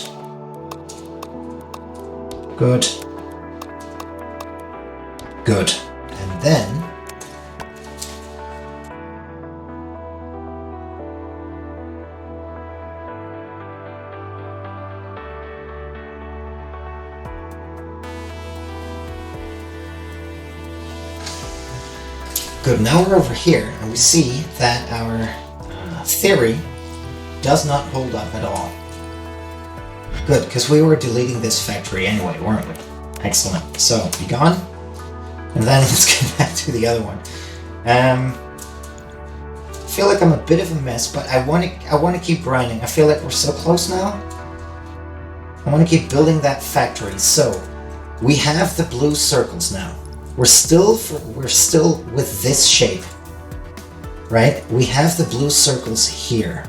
Good. Good. And then good, now we're over here and we see that our theory does not hold up at all. Good, because we were deleting this factory anyway, weren't we? Excellent. So, be gone. And then let's get back to the other one. I feel like I'm a bit of a mess, but I want to keep grinding. I feel like we're so close now. I want to keep building that factory. So, we have the blue circles now. We're still with this shape, right? We have the blue circles here.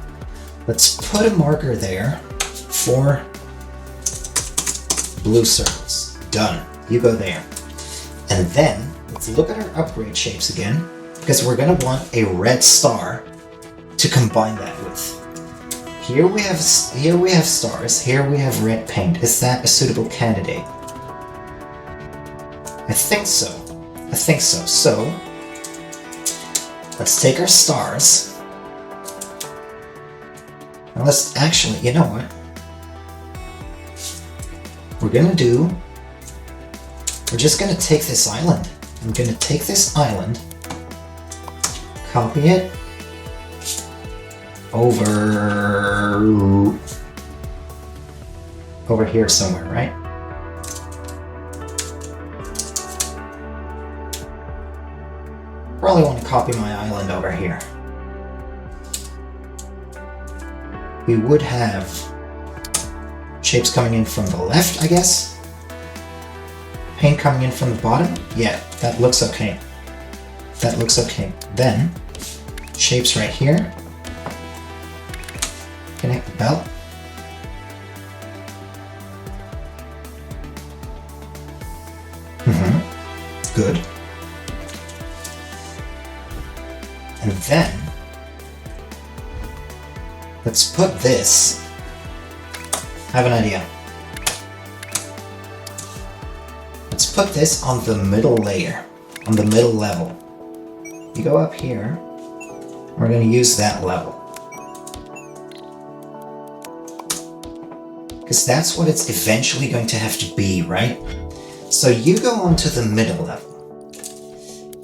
Let's put a marker there for blue circles. Done. You go there. And then let's look at our upgrade shapes again, because we're going to want a red star to combine that with. Here we have stars. Here we have red paint. Is that a suitable candidate? I think so. So, let's take our stars. Now let's actually, you know what? We're just gonna take this island. I'm gonna take this island, copy it over here somewhere, right? Probably want to copy my island over here. We would have shapes coming in from the left, I guess. Paint coming in from the bottom. Yeah, that looks okay. That looks okay. Then, shapes right here. Connect the belt. Good. And then, let's put this. I have an idea. Let's put this on the middle layer, on the middle level. You go up here, we're going to use that level. Because that's what it's eventually going to have to be, right? So you go onto the middle level.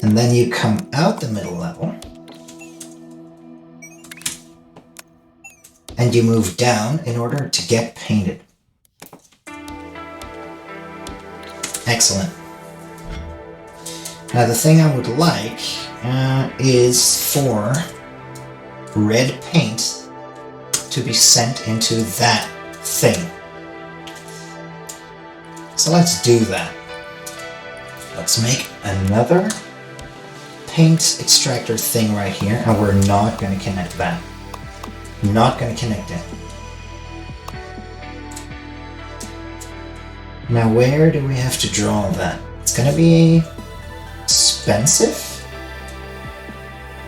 And then you come out the middle level. And you move down in order to get painted. Excellent. Now the thing I would like is for red paint to be sent into that thing. So let's do that. Let's make another paint extractor thing right here, and we're not going to connect that. Not going to connect it. Now where do we have to draw that? It's going to be expensive,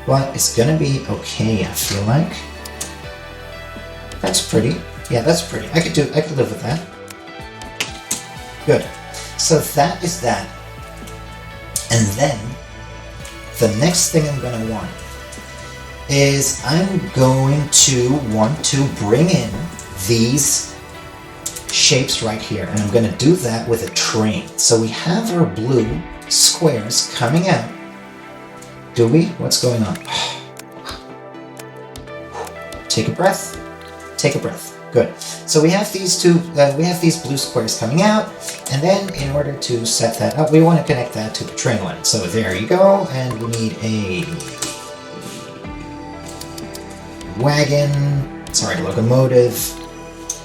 but it's going to be okay, I feel like. That's pretty. Yeah, that's pretty. I could live with that. Good. So that is that. And then the next thing I'm going to want is I'm going to want to bring in these shapes right here, and I'm going to do that with a train. So we have our blue squares coming out. Do we? What's going on? Take a breath. Take a breath. Good. So we have these these blue squares coming out, and then in order to set that up, we want to connect that to the train line. So there you go, and we need a locomotive,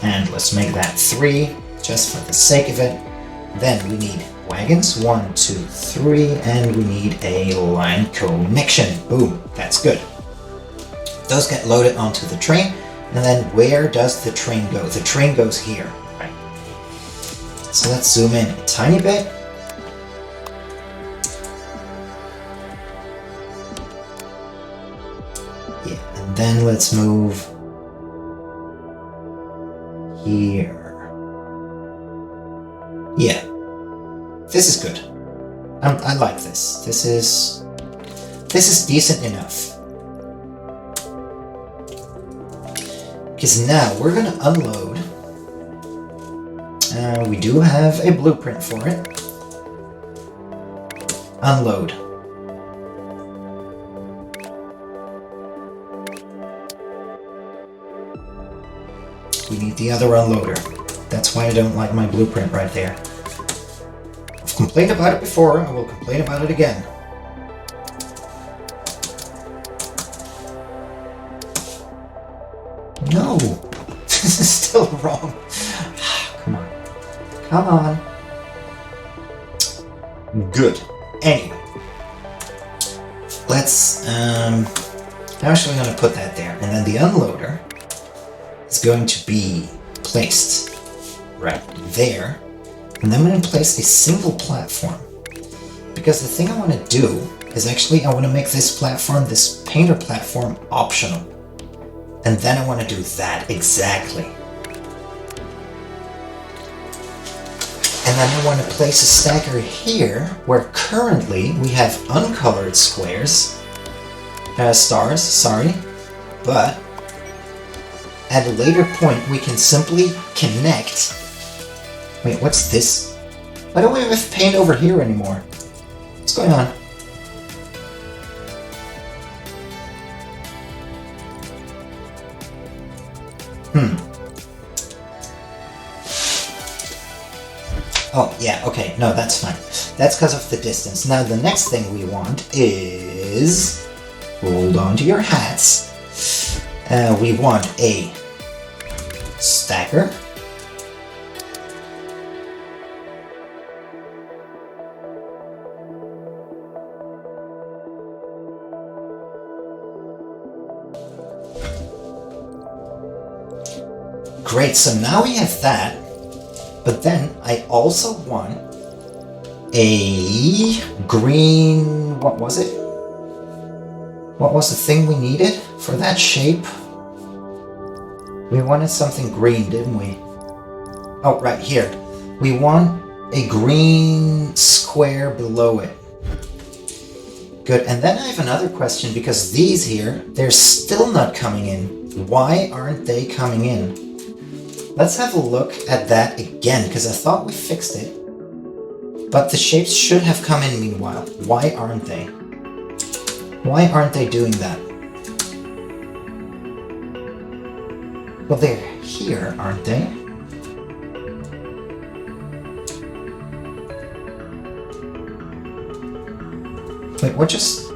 and let's make that 3 just for the sake of it. Then we need wagons, 1, 2, 3, and we need a line connection. Boom, that's good. Those get loaded onto the train, and then where does the train go? The train goes here, right? So let's zoom in a tiny bit. Yeah, and then let's move here. Yeah, this is good. I like this. This is decent enough. Because now we're going to unload. We do have a blueprint for it. Unload. We need the other unloader. That's why I don't like my blueprint right there. I've complained about it before, I will complain about it again. No! This is still wrong. Come on. Come on. Good. Anyway. Let's, I'm actually going to put that there. And then the unloader is going to be placed right there. And then I'm going to place a single platform. Because the thing I want to do is actually I want to make this platform, this painter platform, optional. And then I want to do that exactly. And then I want to place a stacker here where currently we have uncolored squares, stars, sorry, but at a later point we can simply connect. Wait, what's this? Why don't we have paint over here anymore? What's going on? Oh, yeah, okay, no, that's fine. That's because of the distance. Now, the next thing we want is... Hold on to your hats. We want a stacker. Great, so now we have that. But then I also want a green... What was it? What was the thing we needed for that shape? We wanted something green, didn't we? Oh, right here. We want a green square below it. Good, and then I have another question because these here, they're still not coming in. Why aren't they coming in? Let's have a look at that again, because I thought we fixed it. But the shapes should have come in meanwhile. Why aren't they? Why aren't they doing that? Well, they're here, aren't they? Wait, what just...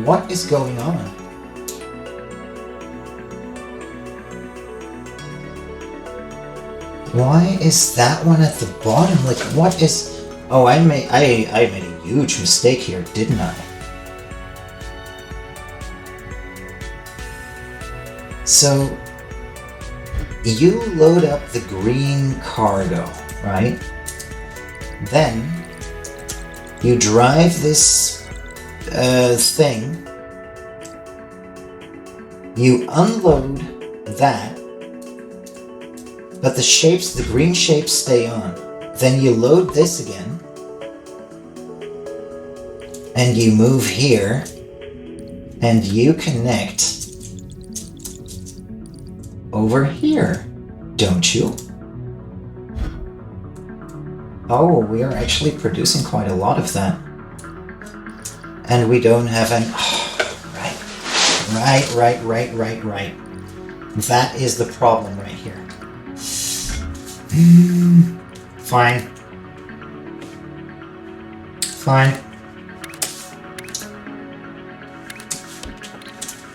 What is going on? Why is that one at the bottom? Like, what is... Oh, I made a huge mistake here, didn't I? So, you load up the green cargo, right? Then, you drive this thing, you unload that, but the shapes, the green shapes stay on. Then you load this again, and you move here, and you connect over here, don't you? Oh, we are actually producing quite a lot of that. And we don't have any... Oh, right. That is the problem right here. Fine.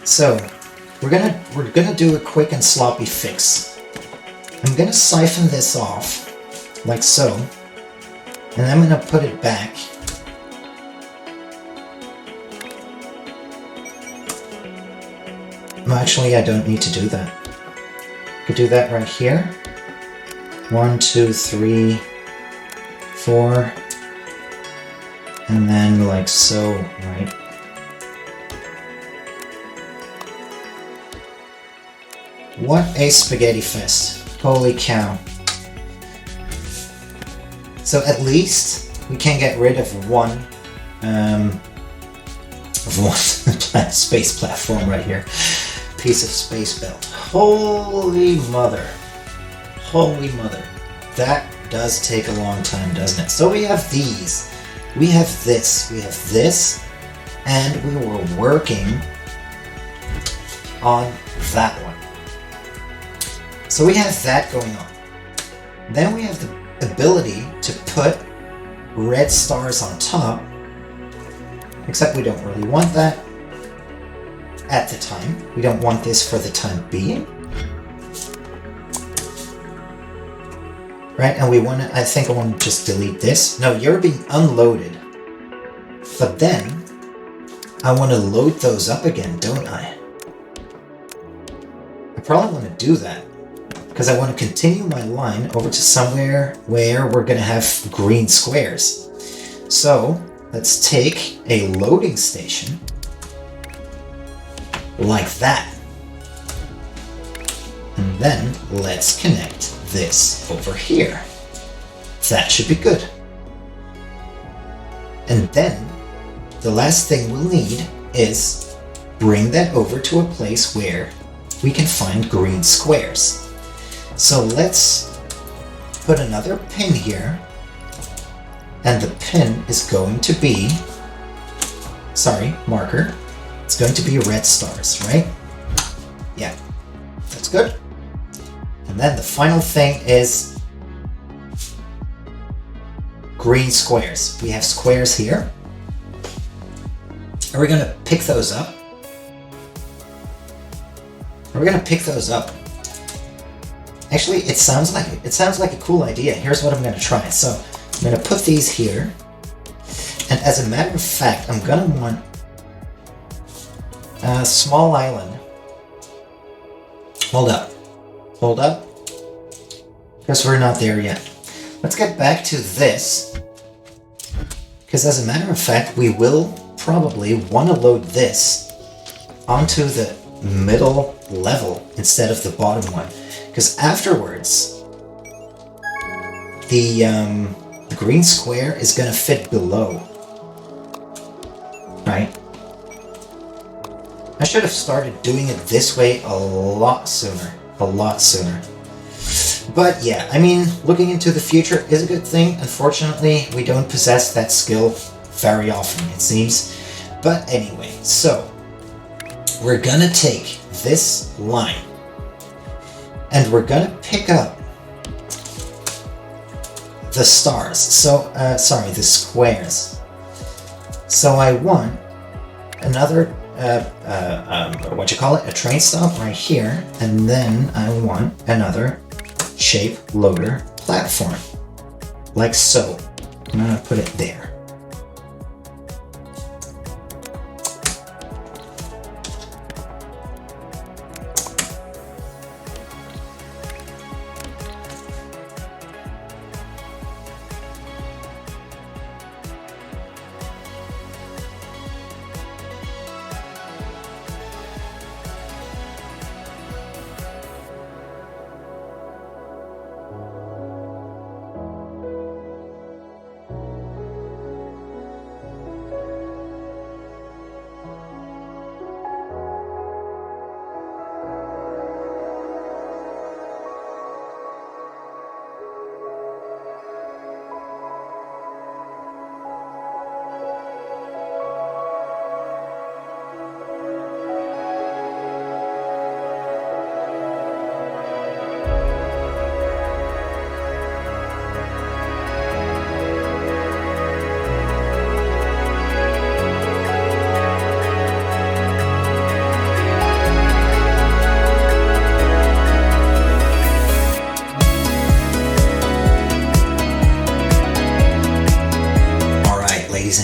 So, we're gonna do a quick and sloppy fix. I'm gonna siphon this off, like so, and I'm gonna put it back. No, actually, I don't need to do that. I could do that right here. 1, 2, 3, 4, and then like so, right? What a spaghetti fest. Holy cow. So at least we can get rid of one space platform right here. Piece of space belt. Holy mother. Holy mother. That does take a long time, doesn't it? So we have these. We have this. We have this. And we were working on that one. So we have that going on. Then we have the ability to put red stars on top, except we don't really want that at the time. We don't want this for the time being. Right, and we want to, I think I want to just delete this. No, you're being unloaded. But then, I want to load those up again, don't I? I probably want to do that, because I want to continue my line over to somewhere where we're going to have green squares. So, let's take a loading station, like that. And then, let's connect this over here. That should be good. And then, the last thing we'll need is bring that over to a place where we can find green squares. So let's put another pin here, and the pin is going to be, marker, it's going to be red stars, right? Yeah, that's good. And then the final thing is green squares. We have squares here. Are we going to pick those up? Actually, it sounds like a cool idea. Here's what I'm going to try. So I'm going to put these here. And as a matter of fact, I'm going to want a small island. Hold up. Because we're not there yet. Let's get back to this. Because as a matter of fact, we will probably want to load this onto the middle level instead of the bottom one. Because afterwards, the green square is going to fit below. Right? I should have started doing it this way a lot sooner. But yeah, I mean, looking into the future is a good thing. Unfortunately, we don't possess that skill very often, it seems. But anyway, so we're gonna take this line and we're gonna pick up the stars. So, the squares. So I want another a train stop right here, and then I want another shape loader platform, like so. I'm gonna put it there.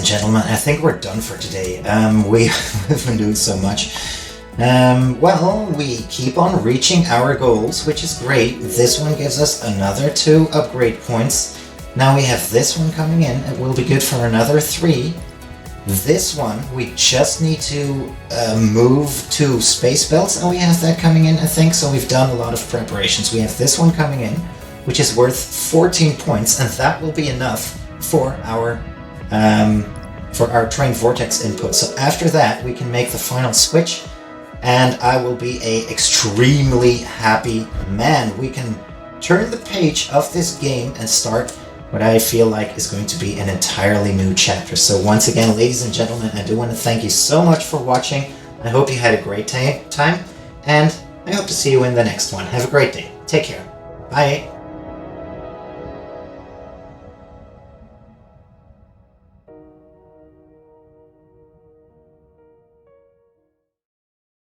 Gentlemen, I think we're done for today. We've been doing so much. Well, we keep on reaching our goals, which is great. This one gives us another 2 upgrade points. Now we have this one coming in. It will be good for another 3. This one, we just need to move to space belts, and we have that coming in, I think. So we've done a lot of preparations. We have this one coming in, which is worth 14 points, and that will be enough for our train vortex input. So after that, we can make the final switch, and I will be a extremely happy man. We can turn the page of this game and start what I feel like is going to be an entirely new chapter. So once again, ladies and gentlemen, I do want to thank you so much for watching. I hope you had a great time, and I hope to see you in the next one. Have a great day. Take care. Bye.